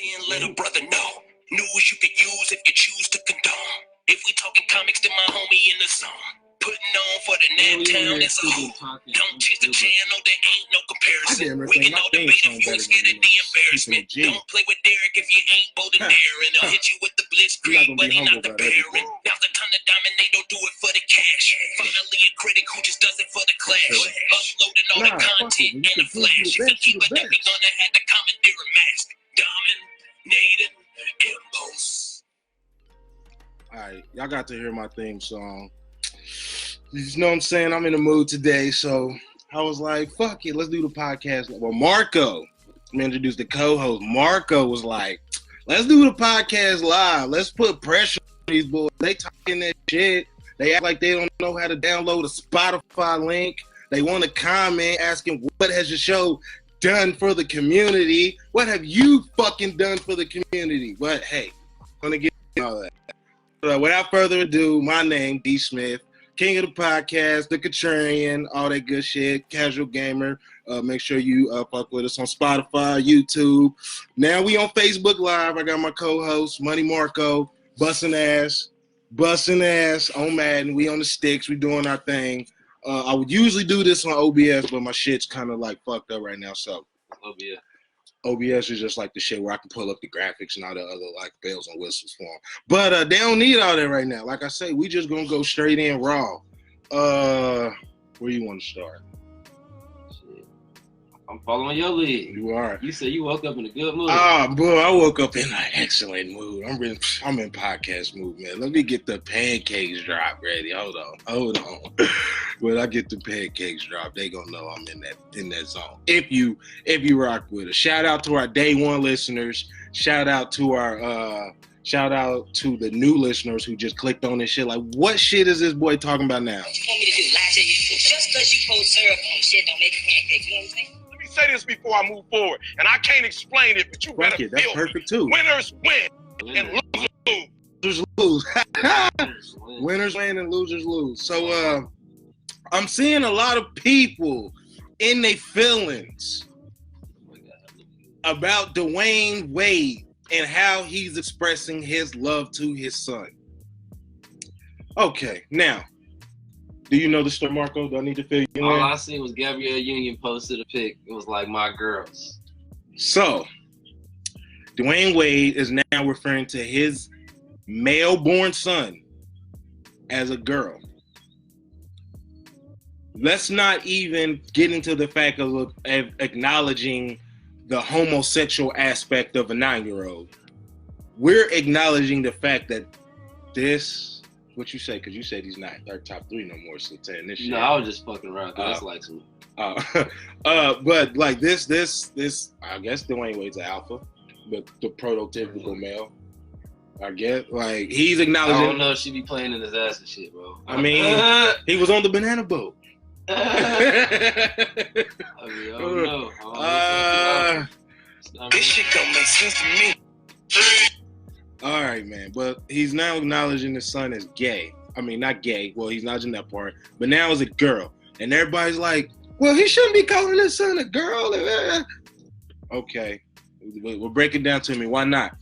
Then let a brother know. News you could use if you choose to condone. If we talking comics, then my homie in the zone. Putting on for the Nap Town as a whole. Don't change the channel, there ain't no comparison. We can all debate if you ain't scared of the embarrassment. Don't play with Derek if you ain't bold and daring. I'll hit you with the blitzkrieg, but he not the Baron. Now's the time to dominate, don't do it for the cash. Finally a critic who just does it for the clash. Uploading all the content in a flash. If you keep it up, we gonna have the commandeer mask. Dominating impulse. Alright, y'all got to hear my theme song. You know what I'm saying? I'm in the mood today, so I was like, fuck it, let's do the podcast. Well, Marco, I'm introduced the co-host. Marco was like, let's do the podcast live. Let's put pressure on these boys. They talking that shit. They act like they don't know how to download a Spotify link. They want to comment asking, what has your show done for the community? What have you fucking done for the community? But hey, I'm going to get all that. So without further ado, my name, D. Smith. King of the podcast, the Contrarian, all that good shit, casual gamer. Make sure you fuck with us on Spotify, YouTube. Now we on Facebook Live. I got my co-host, Money Marco, busting ass on Madden. We on the sticks. We doing our thing. I would usually do this on OBS, but my shit's kind of like fucked up right now. So OBS is just like the shit where I can pull up the graphics and all the other like bells and whistles for them. But they don't need all that right now. Like I say, we just gonna go straight in raw. Where you want to start? Shit. I'm following your lead. You are. You said you woke up in a good mood. Bro, I woke up in an excellent mood. I'm in podcast mood, man. Let me get the pancakes drop ready. Hold on. When I get the pancakes drop, they gonna know I'm in that zone. If you rock with us. Shout out to our day one listeners. Shout out to the new listeners who just clicked on this shit. Like, what shit is this boy talking about now? What you want me to do? Lie to you? Just because you pour syrup on shit don't make a pancake. You know what I'm saying? Let me say this before I move forward, and I can't explain it, but you better feel that's perfect too. Winners win and losers Losers lose. lose. Winners win and losers lose. So I'm seeing a lot of people in their feelings about Dwayne Wade and how he's expressing his love to his son. Okay, now, do you know the story, Marco? Do I need to fill you in? All I seen was Gabrielle Union posted a pic. It was like, my girls. So, Dwayne Wade is now referring to his male-born son as a girl. Let's not even get into the fact of acknowledging the homosexual aspect of a 9-year-old. We're acknowledging the fact that this, what you say, because you said he's not top 3 no more, so saying this shit. No, I was just fucking around. That's like some. But like this, I guess Dwayne Wade's an alpha, but the prototypical male. I guess, like, he's acknowledging. I don't know if she be playing in his ass and shit, bro. I mean, he was on the banana boat. I don't know. This shit don't make sense to me. All right, man. But he's now acknowledging his son as gay. I mean, not gay. Well, he's acknowledging that part. But now as a girl. And everybody's like, well, he shouldn't be calling his son a girl. Okay. Well, break it down to me. Why not?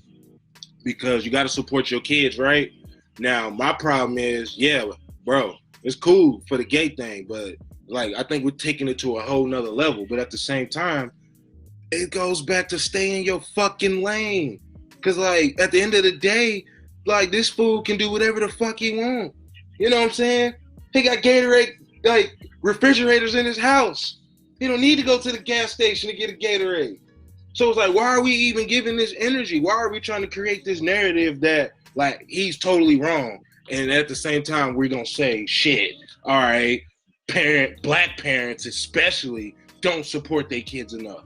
Because you got to support your kids, right? Now, my problem is, yeah, bro, it's cool for the gay thing, but like, I think we're taking it to a whole nother level. But at the same time, it goes back to stay in your fucking lane. Cause like, at the end of the day, like, this fool can do whatever the fuck he want. You know what I'm saying? He got Gatorade, like, refrigerators in his house. He don't need to go to the gas station to get a Gatorade. So it's like, why are we even giving this energy? Why are we trying to create this narrative that, like, he's totally wrong? And at the same time, we're going to say, shit, all right, black parents especially don't support their kids enough.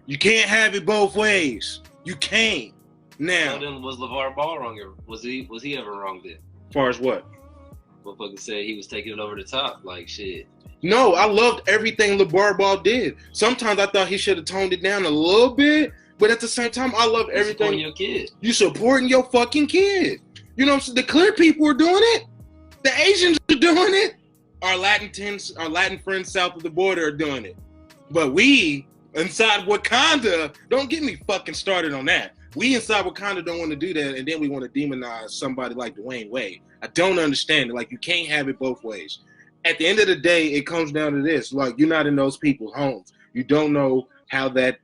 You can't have it both ways. You can't. Now, so then was LeVar Ball wrong? Or was he ever wrong then? As far as what? Motherfucker said he was taking it over the top, like shit. No, I loved everything LeVar Ball did. Sometimes I thought he should have toned it down a little bit, but at the same time, I love everything. Supporting your kid. You supporting your fucking kid. You know what I'm saying? The clear people are doing it. The Asians are doing it. Our Latin friends south of the border are doing it. But we inside Wakanda, don't get me fucking started on that. We inside Wakanda don't want to do that, and then we want to demonize somebody like Dwayne Wade. I don't understand it. Like, you can't have it both ways. At the end of the day, it comes down to this. Like, you're not in those people's homes. You don't know how that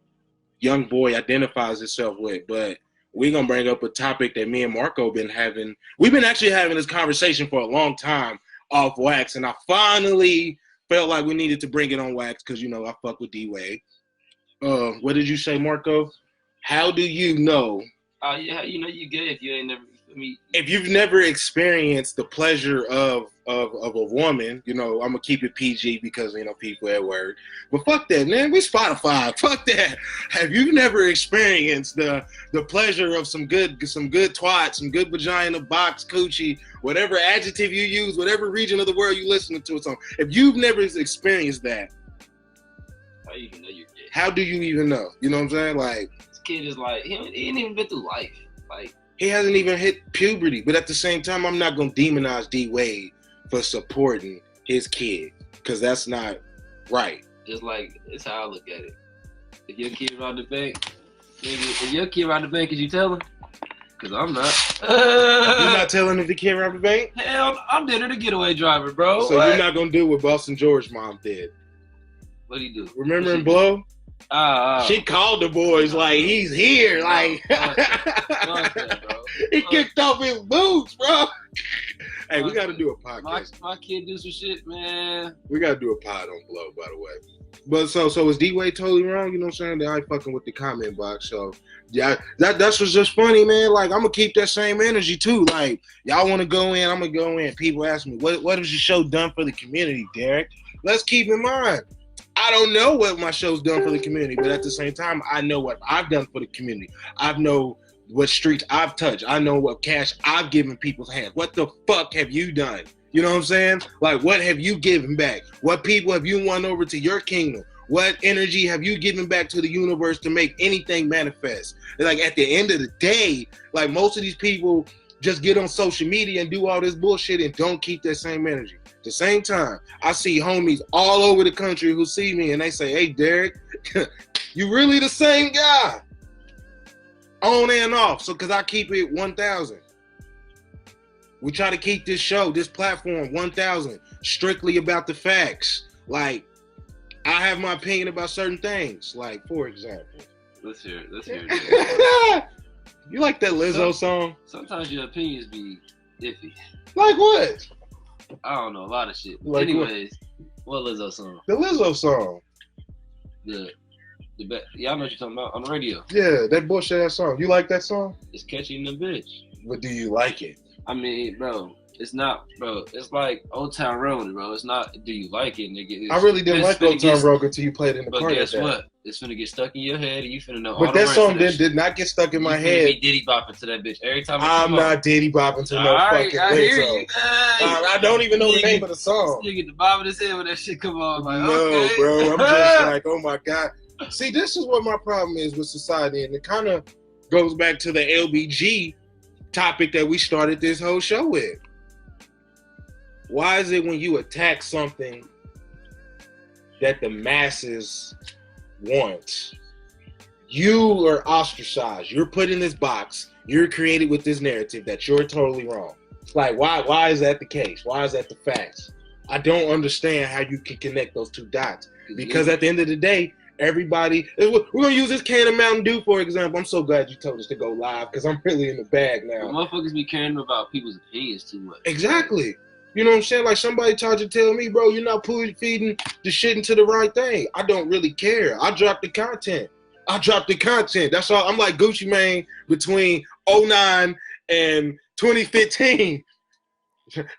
young boy identifies himself with. But we're going to bring up a topic that me and Marco been having. We've been actually having this conversation for a long time off wax, and I finally felt like we needed to bring it on wax because, you know, I fuck with D-Wade. What did you say, Marco? How do you know? Yeah, you know you gay if you ain't never. If you've never experienced the pleasure of a woman, you know, I'm gonna keep it PG because, you know, people at work. But fuck that, man. We Spotify. Fuck that. Have you never experienced the pleasure of some good twat, some good vagina, box, coochie, whatever adjective you use, whatever region of the world you listen to it on? If you've never experienced that, how do you even know you're gay? How do you even know? You know what I'm saying? Like, this kid is like he ain't even been through life. Like, he hasn't even hit puberty, but at the same time, I'm not going to demonize D-Wade for supporting his kid, because that's not right. Just like, it's how I look at it. If your kid robbed the bank, if your kid robbed the bank, is you tell him? Because I'm not. You're not telling if the kid robbed the bank? Hell, I'm dead to the getaway driver, bro. So what? You're not going to do what Boston George's mom did? What'd he do? Remember in Blow? She called the boys like, he's here. Like, he kicked off his boots, bro. Hey, we got to do a podcast. My kid do some shit, man. We got to do a pod on Blow, by the way. But so is D-Wade totally wrong? You know what I'm saying? They ain't fucking with the comment box. So, yeah, that's what's just funny, man. Like, I'm going to keep that same energy, too. Like, y'all want to go in, I'm going to go in. People ask me, what has your show done for the community, Derek? Let's keep in mind, I don't know what my show's done for the community, but at the same time, I know what I've done for the community. I know what streets I've touched. I know what cash I've given people's hands. What the fuck have you done? You know what I'm saying? Like, what have you given back? What people have you won over to your kingdom? What energy have you given back to the universe to make anything manifest? Like, at the end of the day, like, most of these people just get on social media and do all this bullshit and don't keep that same energy. At the same time, I see homies all over the country who see me and they say, hey, Derek, you really the same guy. On and off. So, because I keep it 1,000. We try to keep this show, this platform, 1,000. Strictly about the facts. Like, I have my opinion about certain things. Like, for example. Let's hear it. You like that Lizzo song? Sometimes your opinions be iffy. Like what? I don't know, a lot of shit. Like anyways, what Lizzo song? The Lizzo song. Y'all know what you're talking about on the radio. Yeah, that bullshit ass song. You like that song? It's catchy in the bitch. But do you like it? I mean, bro, it's not, bro. It's like Old Town Road, bro. It's not, do you like it, nigga? I really didn't like Old Town Road until you played it in the car. But guess what? It's finna get stuck in your head, and you finna know. But that song did not get stuck in my head. Be diddy bopping to that bitch every time. I'm not diddy bopping to no fucking Lizzo. I don't even know the name of the song. You get the bob in his head when that shit come on. Like, no, okay. Bro. I'm just like, oh my God. See, this is what my problem is with society, and it kind of goes back to the LBG topic that we started this whole show with. Why is it when you attack something that the masses want, you are ostracized? You're put in this box. You're created with this narrative that you're totally wrong. It's like, why is that the case? Why is that the facts? I don't understand how you can connect those two dots. Because at the end of the day, everybody, we're going to use this can of Mountain Dew, for example. I'm so glad you told us to go live because I'm really in the bag now. Motherfuckers be caring about people's opinions too much. Exactly. You know what I'm saying? Like, somebody tried to tell me, bro, you're not feeding the shit into the right thing. I don't really care. I drop the content. That's all. I'm like Gucci Mane between 2009 and 2015.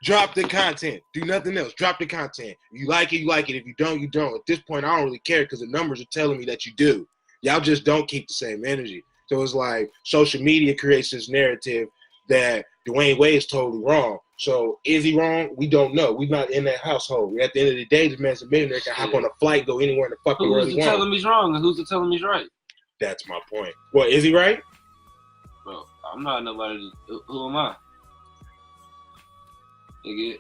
Drop the content. Do nothing else. Drop the content. You like it, you like it. If you don't, you don't. At this point, I don't really care because the numbers are telling me that you do. Y'all just don't keep the same energy. So it's like social media creates this narrative that Dwayne Wade is totally wrong. So is he wrong? We don't know. We're not in that household. At the end of the day, this man's a millionaire, can hop on a flight, go anywhere in the fucking world he wants. Who's to tell him he's wrong and who's to tell him he's right? That's my point. What, is he right? Bro, I'm not nobody. Who am I? Nigga,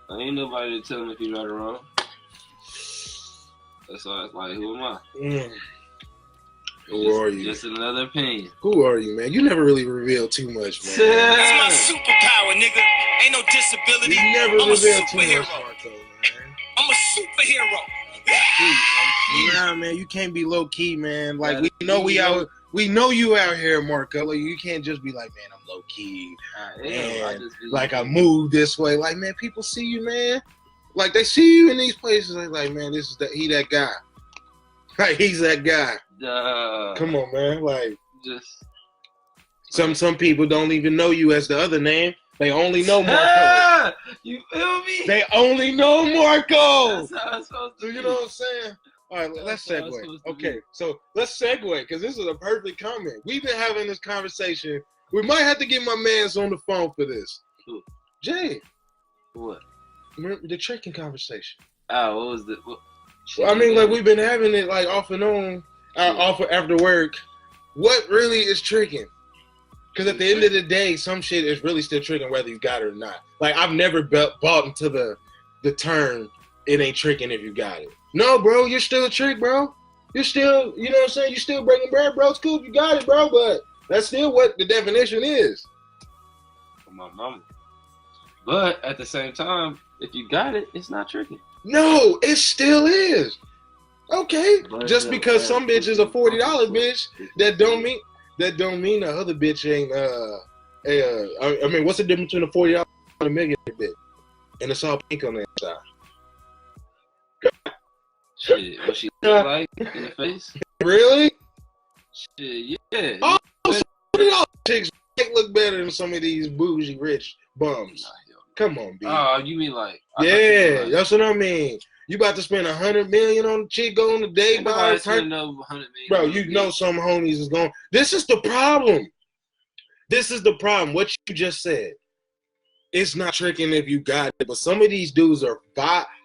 I ain't nobody to tell him if he's right or wrong. That's why it's like, who am I? Who are you? Just another opinion. Who are you, man? You never really reveal too much, man. That's my superpower, nigga. Ain't no disability. You never I'm a reveal too superhero. much, Marco, man. I'm a superhero. Nah, man, you can't be low key, man. Like we know you out here, Marco. Like, you can't just be like, man, I'm low key. I move this way. Like, man, people see you, man. Like they see you in these places. Like, man, he that guy. Like he's that guy. Come on, man. Like just some people don't even know you as the other name. They only know Marco. You feel me? They only know Marco. That's how it's supposed to be. You know what I'm saying? All right, let's segue. Okay, so let's segue because this is a perfect comment. We've been having this conversation. We might have to get my mans on the phone for this. Who? Jay. What? Remember the tricking conversation? Oh, what was the? Well, I mean, like we've been having it like off and on, off after work. What really is tricking? Because at the end of the day, some shit is really still tricking whether you got it or not. Like I've never bought into the term it ain't tricking if you got it. No, bro, you're still a trick, bro. You're still, you know what I'm saying? You're still breaking bread, bro. It's cool if you got it, bro, but that's still what the definition is. For my mama. But at the same time, if you got it, it's not tricking. No, it still is. Okay, But just because some bitch is a $40 bitch, that don't mean the other bitch ain't. I mean, what's the difference between a $40 and a million bitch? And it's all pink on the inside. Shit, what she look like in the face? Really? Shit, yeah. Oh, $40 chicks look better than some of these bougie rich bums. Come on, B. Oh, you mean like? Yeah, that's what I mean. You about to spend $100 million on a chick going on a date by her? Bro, you know some homies is going. This is the problem. This is the problem. What you just said. It's not tricking if you got it, but some of these dudes are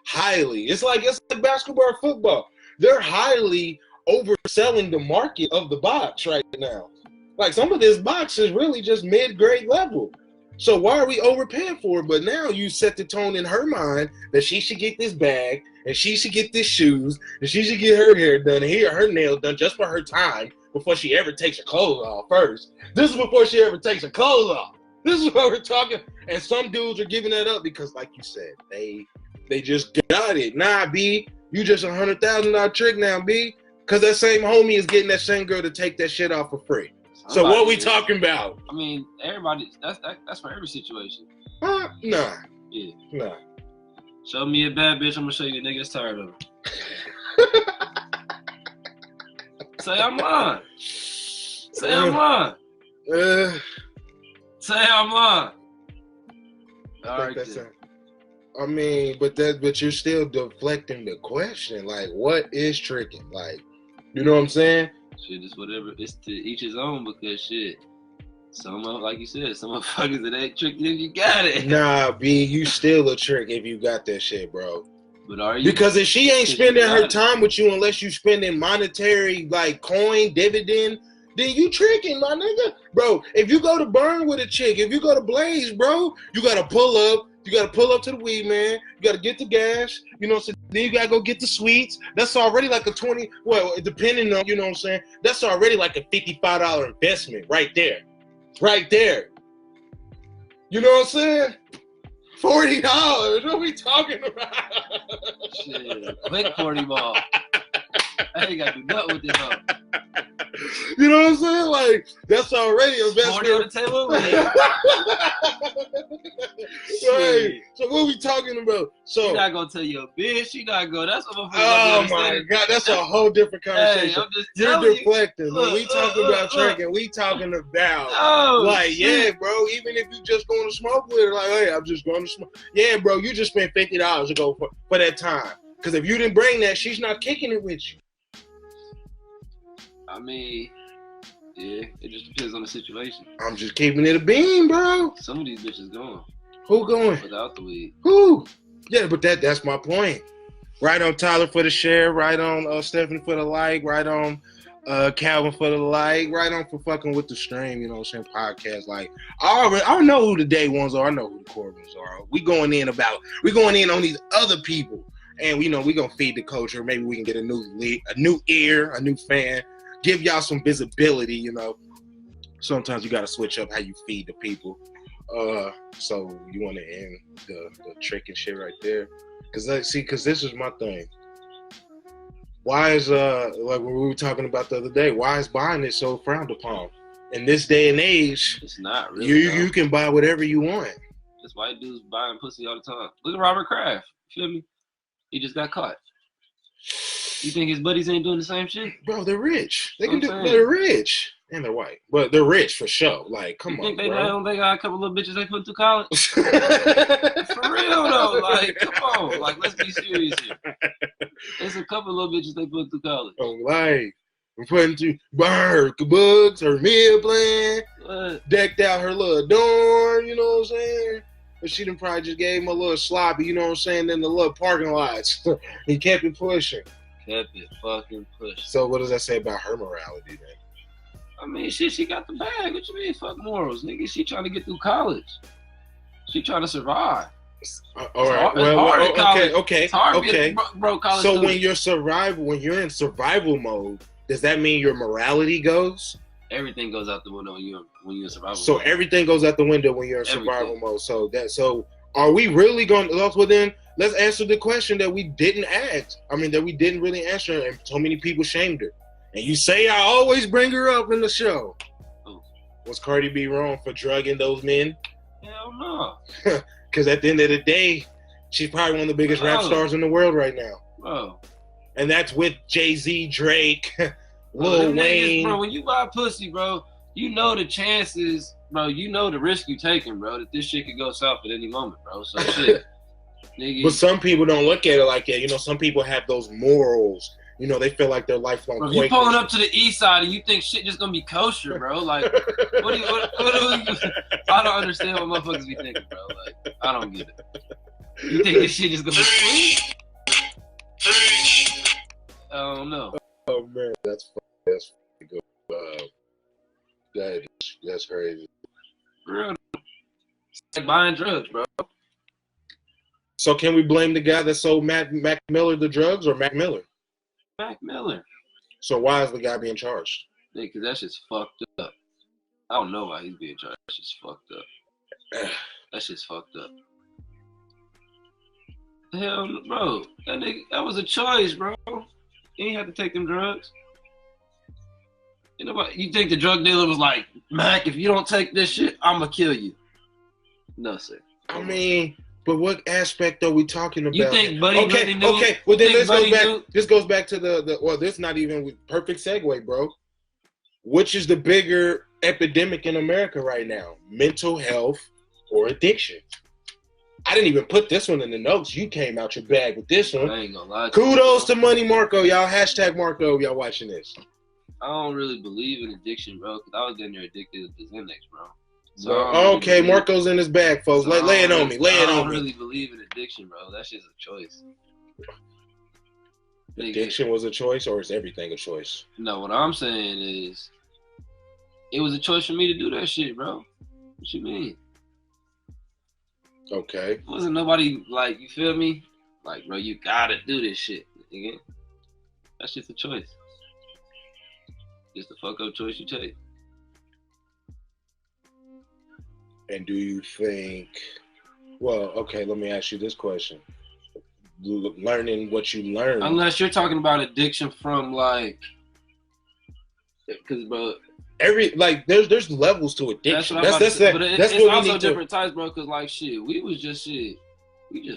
highly. It's like basketball or football. They're highly overselling the market of the box right now. Like some of this box is really just mid-grade level. So why are we overpaying for it? But now you set the tone in her mind that she should get this bag and she should get this shoes and she should get her hair done and her nails done just for her time before she ever takes her clothes off first. This is before she ever takes her clothes off. This is what we're talking. And some dudes are giving that up because, like you said, they just got it. Nah, B, you just $100,000 trick now, B. Because that same homie is getting that same girl to take that shit off for free. So what we talking about? I mean, everybody. That's for every situation. Nah. Yeah. Nah. Show me a bad bitch. I'm gonna show you a nigga that's tired of her. Say I'm lying. Say I'm lying. Say I'm lying. All right. I mean, but you're still deflecting the question. Like, what is tricking? Like, you know what I'm saying? Shit, it's whatever. It's to each his own because shit. Some of, like you said, some motherfuckers it ain't tricking if you got it. Nah, B, you still a trick if you got that shit, bro. But are you? Because if she ain't spending her time with you unless you spending monetary like coin dividend, then you tricking, my nigga. Bro, if you go to Burn with a chick, if you go to Blaze, bro, you gotta pull up. You got to pull up to the weed, man. You got to get the gas. You know, so then you got to go get the sweets. That's already like a 20, well, depending on, you know what I'm saying? That's already like a $55 investment right there. Right there. You know what I'm saying? $40. What are we talking about? Shit, quick 40 ball. I ain't got to do nothing with this hoe. You know what I'm saying? Like, that's already a investment. 40 on the table. Right. So what are we talking about? So you not gonna tell your bitch. You not go. That's what. Oh my God, that's a whole different conversation. Hey, I'm just You're deflecting. You. When we talking about tricking, we talking about like, shit. Yeah, bro. Even if you just going to smoke with her, like, hey, I'm just going to smoke. Yeah, bro, you just spent $50 to go for that time. Because if you didn't bring that, she's not kicking it with you. I mean, yeah, it just depends on the situation. I'm just keeping it a beam, bro. Some of these bitches going. Who going? Without the weed. Who? Yeah, but that's my point. Right on Tyler for the share, right on Stephanie for the like, right on Calvin for the like, right on for fucking with the stream, you know what I'm saying, podcast. Like, I know who the day ones are, I know who the core ones are. We going in on these other people. and we gonna feed the culture. Maybe we can get a new ear, a new fan, give y'all some visibility. You know, sometimes you gotta switch up how you feed the people. So you want to end the trick and shit right there, cause this is my thing. Why is like what we were talking about the other day? Why is buying it so frowned upon? In this day and age, It's not really. you can buy whatever you want. This white dude's buying pussy all the time. Look at Robert Kraft. You feel me? He just got caught. You think his buddies ain't doing the same shit? Bro, they're rich. They're rich. And they're white. But they're rich for sure. Like, come on, bro. They got a couple little bitches they put through college? For real, though. Like, come on. Like, let's be serious here. There's a couple little bitches they put through college. Oh, like, we're putting through her books, her meal plan, decked out her little dorm, you know what I'm saying? But she done probably just gave him a little sloppy, you know what I'm saying, in the little parking lots. He kept it pushing. Kept it fucking pushing. So what does that say about her morality, then? I mean, shit, she got the bag. What you mean, fuck morals, nigga? She trying to get through college. She trying to survive. All right. Okay. It's hard to get broke college. So when you're in survival mode, does that mean your morality goes? Everything goes out the window when you're in survival mode. So everything goes out the window when you're in survival mode. So are we really going to? Well, then let's answer the question that we didn't ask. I mean, that we didn't really answer, and so many people shamed her. And you say I always bring her up in the show. Oh. Was Cardi B wrong for drugging those men? Hell no. Because at the end of the day, she's probably one of the biggest rap stars in the world right now. Bro. And that's with Jay-Z, Drake, Lil Wayne. Bro, when you buy pussy, bro, you know the chances, bro, you know the risk you taking, bro, that this shit could go south at any moment, bro. So shit. Nigga. But some people don't look at it like that. You know, some people have those morals. You know, they feel like they're lifelong Quakers. You pulling up to the east side and you think shit just gonna be kosher, bro. Like, what do you I don't understand what motherfuckers be thinking, bro. Like, I don't get it. You think this shit just gonna be sweet? I don't know. Oh man, that's good. That's crazy. Real. It's like buying drugs, bro. So can we blame the guy that sold Mac Miller the drugs, or Mac Miller? Mac Miller. So why is the guy being charged? Yeah, because that shit's fucked up. I don't know why he's being charged. That shit's fucked up. That shit's fucked up. Hell, bro. That was a choice, bro. He ain't had to take them drugs. You know what? You think the drug dealer was like, Mac, if you don't take this shit, I'm going to kill you. No, sir. I mean, but what aspect are we talking about? You think Buddy okay, knew? Okay, well then this goes back to the well, this not even perfect segue, bro. Which is the bigger epidemic in America right now? Mental health or addiction? I didn't even put this one in the notes. You came out your bag with this one. I ain't gonna lie. Kudos to Money Marco, y'all. Hashtag Marco, y'all watching this. I don't really believe in addiction, bro, because I was getting there addicted to Xanax, bro. So okay, Marco's in his bag, folks. Lay it on me. I don't really believe in addiction, bro. That's just a choice. Addiction was a choice, or is everything a choice? No, what I'm saying is, it was a choice for me to do that shit, bro. What you mean? Okay. It wasn't nobody like, you feel me? Like, bro, you gotta do this shit. Again, that's just a choice. Just a fuck up choice you take. And do you think, well, okay, let me ask you this question. Learning what you learned. Unless you're talking about addiction from like, because, bro. There's levels to addiction. That's also different types, bro, because like shit, we just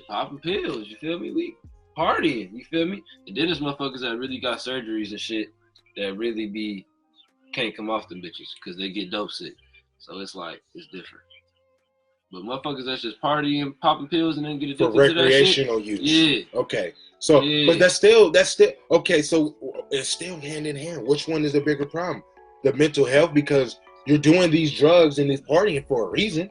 popping pills, you feel me? We partying, you feel me? And then there's motherfuckers that really got surgeries and shit that really can't come off them bitches because they get dope sick. So it's like, it's different. But motherfuckers that's just partying, popping pills, and then get addicted for recreational to that shit. use. Yeah. Okay. So, but that's still okay. So it's still hand in hand. Which one is the bigger problem? The mental health, because you're doing these drugs and this partying for a reason.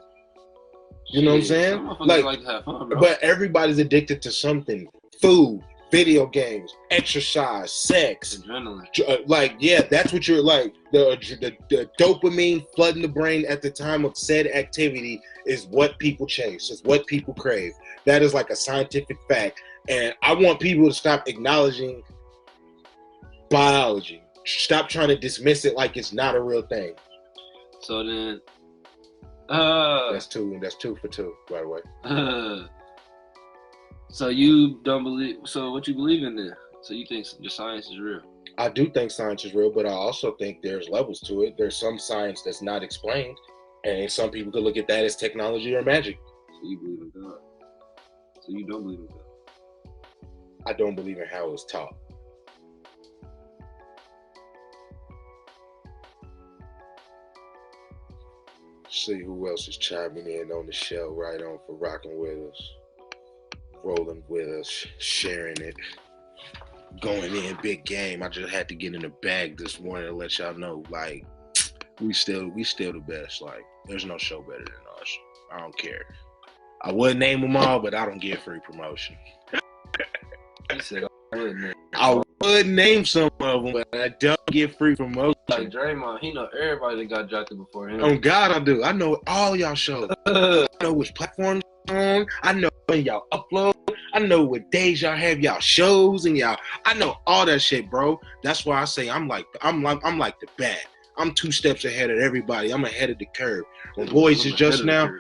You know what I'm saying? Like to have fun, bro. But everybody's addicted to something: food, video games, exercise, sex, adrenaline. That's what you're like. The dopamine flooding the brain at the time of said activity is what people chase. Is what people crave. That is like a scientific fact. And I want people to stop acknowledging biology. Stop trying to dismiss it like it's not a real thing. So then, that's two for two, by the way. So you don't believe? So what you believe in then? So you think the science is real? I do think science is real, but I also think there's levels to it. There's some science that's not explained, and some people could look at that as technology or magic. So you believe in God? So you don't believe in God? I don't believe in how it's taught. See who else is chiming in on the show. Right on for rocking with us, rolling with us, sharing it, going in big game. I just had to get in the bag this morning to let y'all know, like, we still the best. Like, there's no show better than us. I don't care. I would name them all, but I don't get free promotion. You said I would name some of them, but I don't get free promotion. Like Draymond, he know everybody that got drafted before him. Oh God, I do. I know all y'all shows. I know which platforms on. I know when y'all upload. I know what days y'all have y'all shows and y'all. I know all that shit, bro. That's why I say I'm like the bat. I'm 2 steps ahead of everybody. I'm ahead of the curve. When boys is just now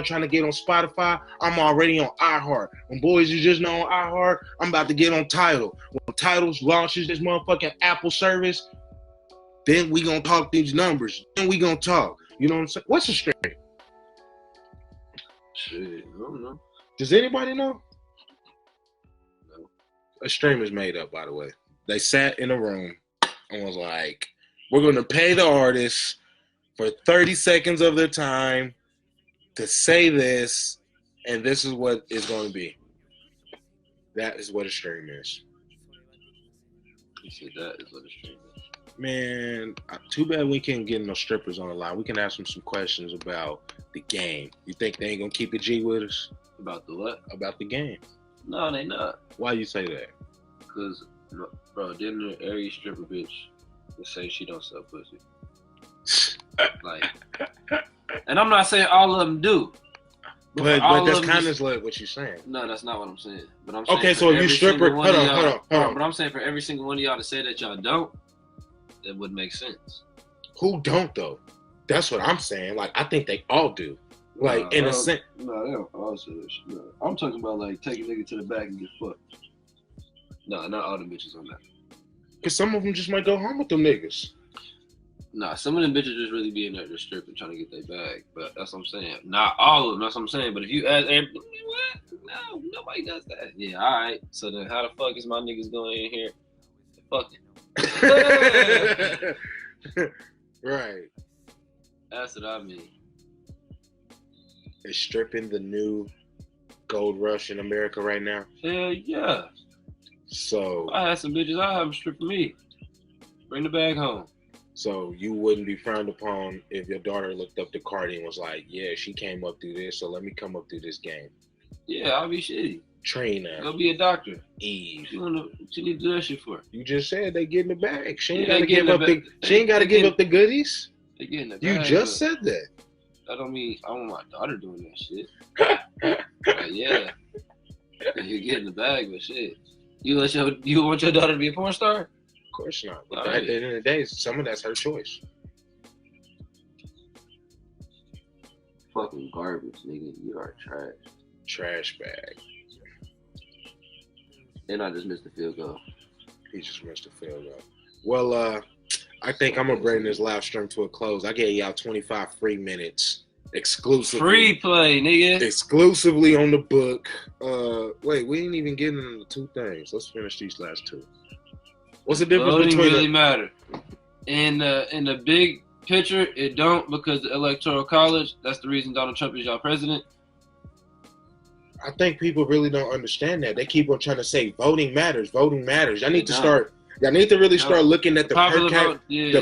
trying to get on Spotify, I'm already on iHeart. When boys is just now on iHeart, I'm about to get on Tidal. When Tidal launches this motherfucking Apple service, then we gonna talk these numbers. Then we gonna talk. You know what I'm saying? What's a stream? Shit, I don't know. Does anybody know? No. A stream is made up, by the way. They sat in a room and was like, we're going to pay the artists for 30 seconds of their time to say this, and this is what it's going to be. That is what a stream is. You said that is what a stream is. Man, too bad we can't get no strippers on the line. We can ask them some questions about the game. You think they ain't going to keep it G with us? About the what? About the game. No, they not. Why you say that? Because, bro, didn't every stripper bitch say she don't sell pussy? Like, and I'm not saying all of them do. But that's kind of like what you're saying. No, that's not what I'm saying. But I'm saying okay, so if you stripper, hold on. But I'm saying for every single one of y'all to say that y'all don't, that would make sense. Who don't though? That's what I'm saying. Like, I think they all do. Like, in a sense. No, they don't all say that shit. No. I'm talking about like take a nigga to the back and get fucked. No, not all the bitches on that. Cause some of them just might go home with them niggas. Nah, some of them bitches just really be in there just stripping, trying to get their bag. But that's what I'm saying. Not all of them. That's what I'm saying. But if you ask everybody, what? No, nobody does that. Yeah, all right. So then, how the fuck is my niggas going in here? Fucking. Right. That's what I mean. Is stripping the new gold rush in America right now? Hell yeah. So I had some bitches. I have them strip for me. Bring the bag home. So you wouldn't be frowned upon if your daughter looked up the card and was like, yeah, she came up through this, so let me come up through this game. Yeah, I'll be shitty. Train her. Go be a doctor. Eve. What you need to do that shit for? You just said they get in the bag. She ain't Yeah, gotta give up the she ain't gotta give up the goodies. They get in the bag. You just said that. That don't mean I want my daughter doing that shit. Like, yeah. You get in the bag, but shit. You want your daughter to be a porn star? Of course not. But Right. at the end of the day, some of that's her choice. Fucking garbage, nigga. You are trash. Trash bag. And I just missed the field goal. He just missed the field goal. Well, I think I'm gonna bring this live stream to a close. I gave y'all 25 free minutes exclusively. Free play, nigga. Exclusively on the book. Wait, we didn't even get into the 2 things. Let's finish these last 2. What's the difference Voting between really matter. In the big picture, it don't, because the Electoral College, that's the reason Donald Trump is y'all president. I think people really don't understand that. They keep on trying to say voting matters, voting matters. Y'all need to start. Y'all need to really start looking at the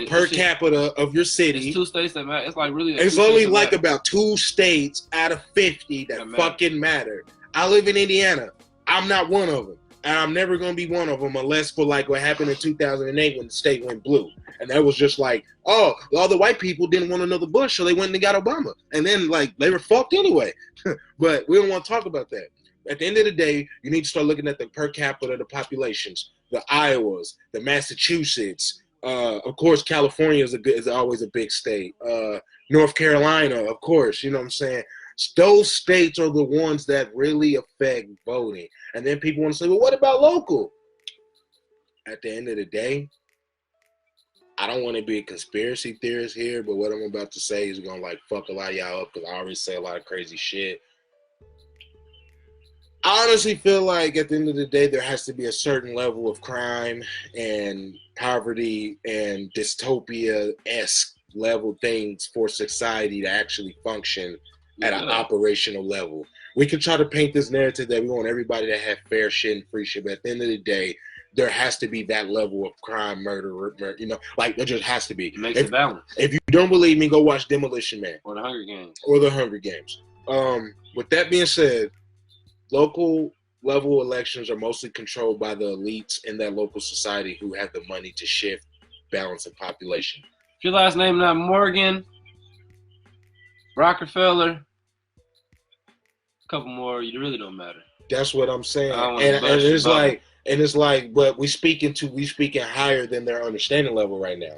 per capita of your city. It's 2 states that matter. It's like really. It's only like about 2 states out of 50 that fucking matter. I live in Indiana. I'm not one of them. And I'm never going to be one of them unless for like what happened in 2008 when the state went blue. And that was just like, oh, all the white people didn't want another Bush, so they went and got Obama. And then like they were fucked anyway. But we don't want to talk about that. At the end of the day, you need to start looking at the per capita, the populations, the Iowas, the Massachusetts. Of course, California is always a big state. North Carolina, of course, you know what I'm saying? Those states are the ones that really affect voting. And then people want to say, well, what about local? At the end of the day, I don't want to be a conspiracy theorist here, but what I'm about to say is going to like fuck a lot of y'all up because I already say a lot of crazy shit. I honestly feel like at the end of the day, there has to be a certain level of crime and poverty and dystopia-esque level things for society to actually function at an operational level. We can try to paint this narrative that we want everybody to have fair shit and free shit, but at the end of the day, there has to be that level of crime, murder, you know, like there just has to be. It makes it balanced. If you don't believe me, go watch Demolition Man. Or the Hunger Games. With that being said, local level elections are mostly controlled by the elites in that local society who have the money to shift balance of population. If your last name not Morgan, Rockefeller, a couple more, you really don't matter. That's what I'm saying. And it's like, but we speaking higher than their understanding level right now,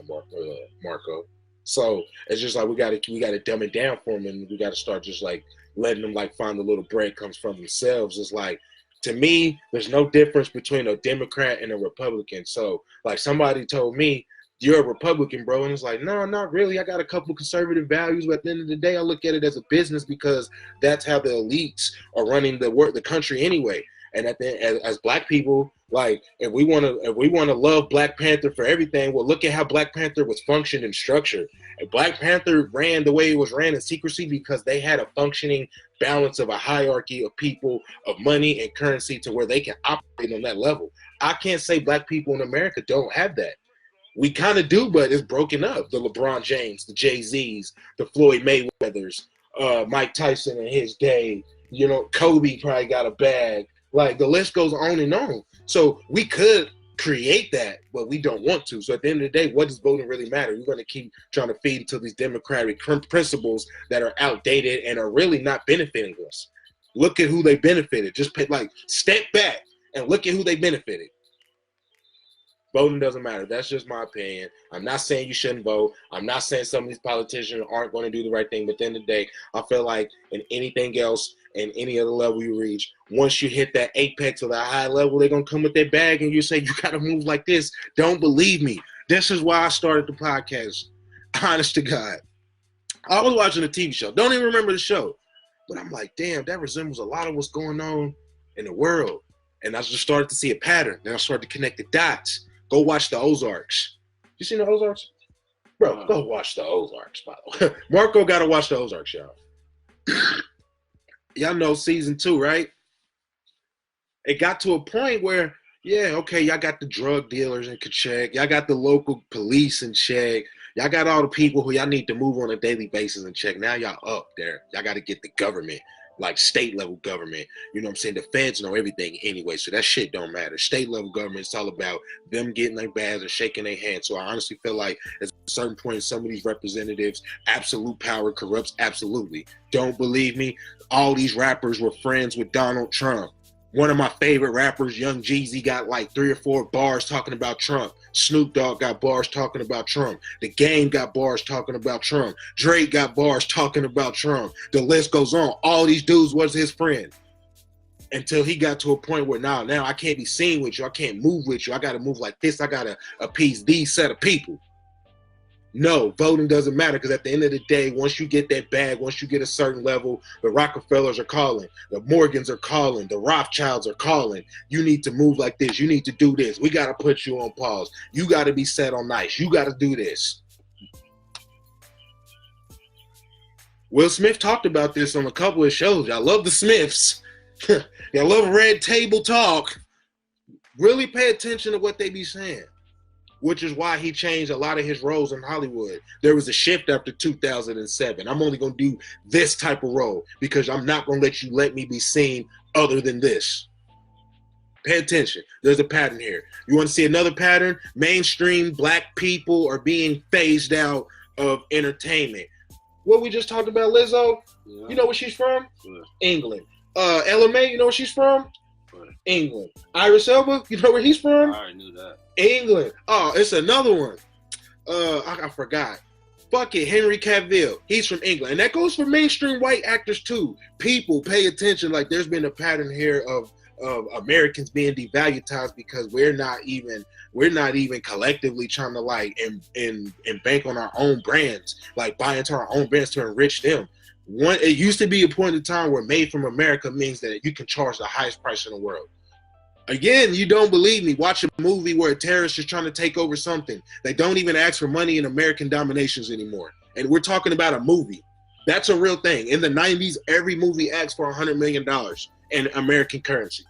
Marco. So it's just like we gotta dumb it down for them, and we gotta start just like letting them like find the little breadcrumbs from themselves. It's like, to me, there's no difference between a Democrat and a Republican. So like somebody told me, you're a Republican, bro. And it's like, no, not really. I got a couple conservative values, but at the end of the day, I look at it as a business because that's how the elites are running the country anyway. And as Black people, like if we want to love Black Panther for everything, well, look at how Black Panther was functioned and structured. And Black Panther ran the way it was ran in secrecy because they had a functioning balance of a hierarchy of people, of money and currency to where they can operate on that level. I can't say Black people in America don't have that. We kind of do, but it's broken up. The LeBron James, the Jay-Z's, the Floyd Mayweathers, Mike Tyson in his day, you know, Kobe probably got a bag. Like the list goes on and on. So we could create that, but we don't want to. So at the end of the day, what does voting really matter? We're going to keep trying to feed into these democratic principles that are outdated and are really not benefiting us. Look at who they benefited. Just step back and look at who they benefited. Voting doesn't matter. That's just my opinion. I'm not saying you shouldn't vote. I'm not saying some of these politicians aren't going to do the right thing. But at the end of the day, I feel like in anything else and any other level you reach, once you hit that apex or that high level, they're going to come with their bag and you say, you got to move like this. Don't believe me. This is why I started the podcast. Honest to God. I was watching a TV show. Don't even remember the show. But I'm like, damn, that resembles a lot of what's going on in the world. And I just started to see a pattern. Then I started to connect the dots. Go watch the Ozarks. You seen the Ozarks? Bro, go watch the Ozarks, by the way. Marco got to watch the Ozarks, y'all. Y'all know season 2, right? It got to a point where, yeah, okay, y'all got the drug dealers in check. Y'all got the local police in check. Y'all got all the people who y'all need to move on a daily basis in check. Now y'all up there. Y'all got to get the government, like state level government. You know what I'm saying? The feds know everything anyway, so that shit don't matter. State level government, it's all about them getting their bags and shaking their hands. So I honestly feel like at a certain point, some of these representatives, absolute power corrupts absolutely. Don't believe me? All these rappers were friends with Donald Trump. One of my favorite rappers, Young Jeezy, got like 3 or 4 bars talking about Trump. Snoop Dogg got bars talking about Trump. The Game got bars talking about Trump. Drake got bars talking about Trump. The list goes on. All these dudes was his friend. Until he got to a point where now I can't be seen with you. I can't move with you. I got to move like this. I got to appease these set of people. No, voting doesn't matter because at the end of the day, once you get that bag, once you get a certain level, the Rockefellers are calling, the Morgans are calling, the Rothschilds are calling. You need to move like this. You need to do this. We got to put you on pause. You got to be set on ice. You got to do this. Will Smith talked about this on a couple of shows. I love the Smiths. I love Red Table Talk. Really pay attention to what they be saying. Which is why he changed a lot of his roles in Hollywood. There was a shift after 2007. I'm only going to do this type of role because I'm not going to let me be seen other than this. Pay attention. There's a pattern here. You want to see another pattern? Mainstream Black people are being phased out of entertainment. What we just talked about, Lizzo, You know where she's from? Yeah. England. LMA, you know where she's from? England. Idris Elba, you know where he's from? I already knew that. England. Oh, it's another one. I forgot. Fuck it, Henry Cavill. He's from England. And that goes for mainstream white actors too. People pay attention. Like there's been a pattern here of Americans being devalued because we're not even collectively trying to like and bank on our own brands, like buy into our own brands to enrich them. It used to be a point in time where made from America means that you can charge the highest price in the world. Again, you don't believe me. Watch a movie where a terrorist is trying to take over something. They don't even ask for money in American dominations anymore. And we're talking about a movie. That's a real thing. In the 90s, every movie asked for $100 million in American currency.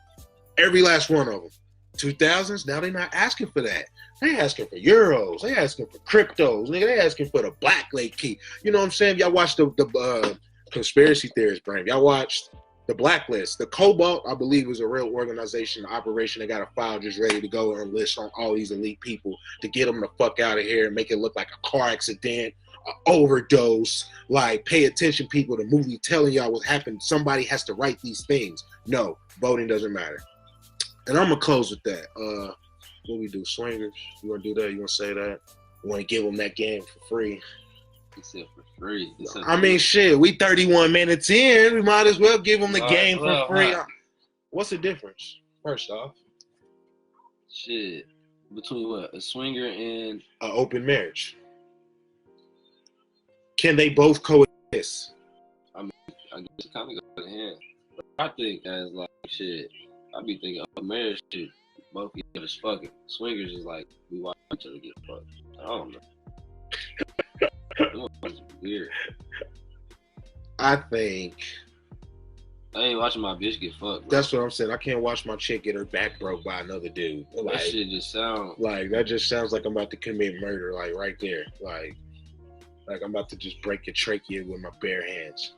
Every last one of them. 2000s, now they're not asking for that. They asking for euros. They asking for cryptos. Nigga, they asking for the Black Lake key. You know what I'm saying? Y'all watched the conspiracy theorist brain. Y'all watched the Blacklist. The Cobalt, I believe, was a real organization, operation. They got a file just ready to go and list on all these elite people to get them the fuck out of here and make it look like a car accident, an overdose. Like, pay attention, people. The movie telling y'all what happened. Somebody has to write these things. No, voting doesn't matter. And I'm going to close with that. What we do? Swingers? You want to do that? You want to say that? You want to give them that game for free? He said for free. I mean, shit, we 31 minutes in. We might as well give them the game for free. What's the difference, first off? Shit. Between what? A swinger and an open marriage. Can they both coexist? I mean, I guess it kind of goes hand. But I think as like shit, I be thinking open marriage shit. Both each other's fucking. Swingers is like we watch each other get fucked. I don't know. That's weird. I think I ain't watching my bitch get fucked. Bro. That's what I'm saying. I can't watch my chick get her back broke by another dude. Like, that shit just sounds like that just sounds like I'm about to commit murder. Like right there. Like I'm about to just break your trachea with my bare hands.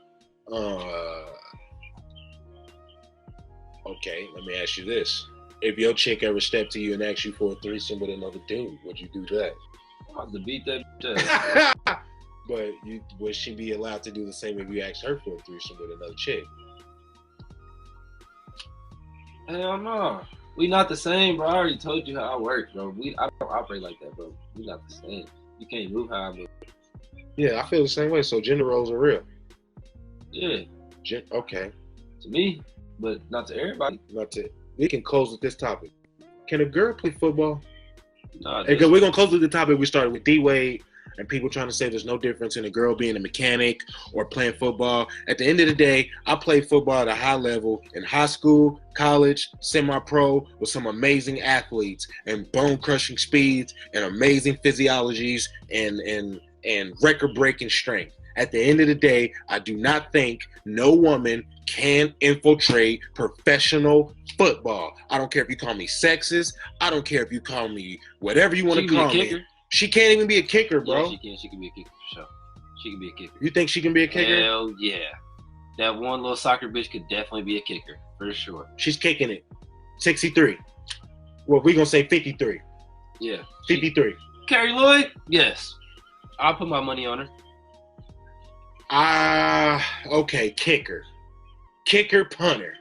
Okay, let me ask you this. If your chick ever stepped to you and asked you for a threesome with another dude, would you do that? I'm about to beat that bitch up. But would she be allowed to do the same if you asked her for a threesome with another chick? Hell no. We not the same, bro. I already told you how I work, bro. I don't operate like that, bro. We not the same. You can't move how I move. Yeah, I feel the same way. So gender roles are real. Yeah. Okay. To me, but not to everybody. Not to. We can close with this topic. Can a girl play football? Nah, because we're gonna close with the topic we started with Dwayne Wade and people trying to say there's no difference in a girl being a mechanic or playing football. At the end of the day, I played football at a high level in high school, college, semi-pro with some amazing athletes and bone-crushing speeds and amazing physiologies and record-breaking strength. At the end of the day, I do not think no woman can infiltrate professional football. I don't care if you call me sexist. I don't care if you call me whatever you want to call me. She can't even be a kicker, bro. Yeah, she can. She can be a kicker for sure. She can be a kicker. You think she can be a kicker? Hell yeah. That one little soccer bitch could definitely be a kicker for sure. She's kicking it. 63. Well, we're going to say 53. Yeah. 53. Carrie Lloyd? Yes. I'll put my money on her. Okay, kicker. Kicker, punter.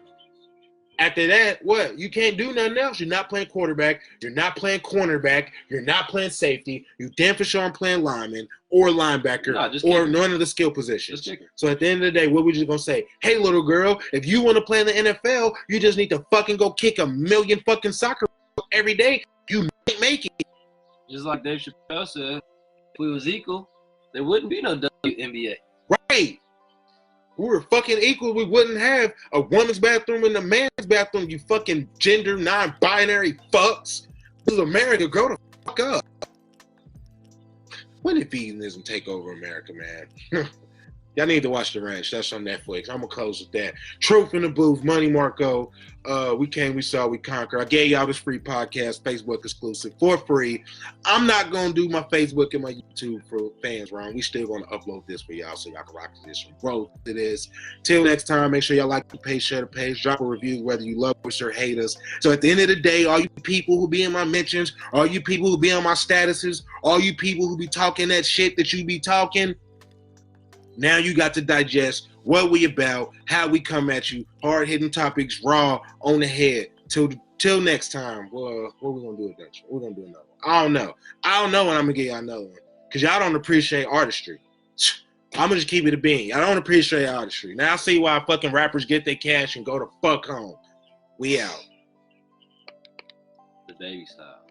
After that, what? You can't do nothing else. You're not playing quarterback. You're not playing cornerback. You're not playing safety. You damn for sure aren't playing lineman or linebacker or none of the skill positions. So at the end of the day, what we just going to say? Hey, little girl, if you want to play in the NFL, you just need to fucking go kick a million fucking soccer every day. You might make it. Just like Dave Chappelle said, if we was equal, there wouldn't be no WNBA. Right. We were fucking equal. We wouldn't have a woman's bathroom and a man's bathroom, you fucking gender non-binary fucks. This is America. Grow the fuck up. When did veganism take over America, man? Y'all need to watch The Ranch. That's on Netflix. I'm going to close with that. Truth in the Booth, Money Marco. We came, we saw, we conquer. I gave y'all this free podcast, Facebook exclusive, for free. I'm not going to do my Facebook and my YouTube for fans, Ron. We still going to upload this for y'all so y'all can rock this from growth to this. Till next time, make sure y'all like the page, share the page, drop a review, whether you love us or hate us. So at the end of the day, all you people who be in my mentions, all you people who be on my statuses, all you people who be talking that shit that you be talking, now you got to digest what we about, how we come at you, hard hitting topics, raw on the head. Till next time. Well, what we gonna do with that? We're gonna do another one. I don't know when I'm gonna get y'all another one. Cause y'all don't appreciate artistry. I'm gonna just keep it a bean. I don't appreciate artistry. Now I see why fucking rappers get their cash and go the fuck home. We out. The baby style.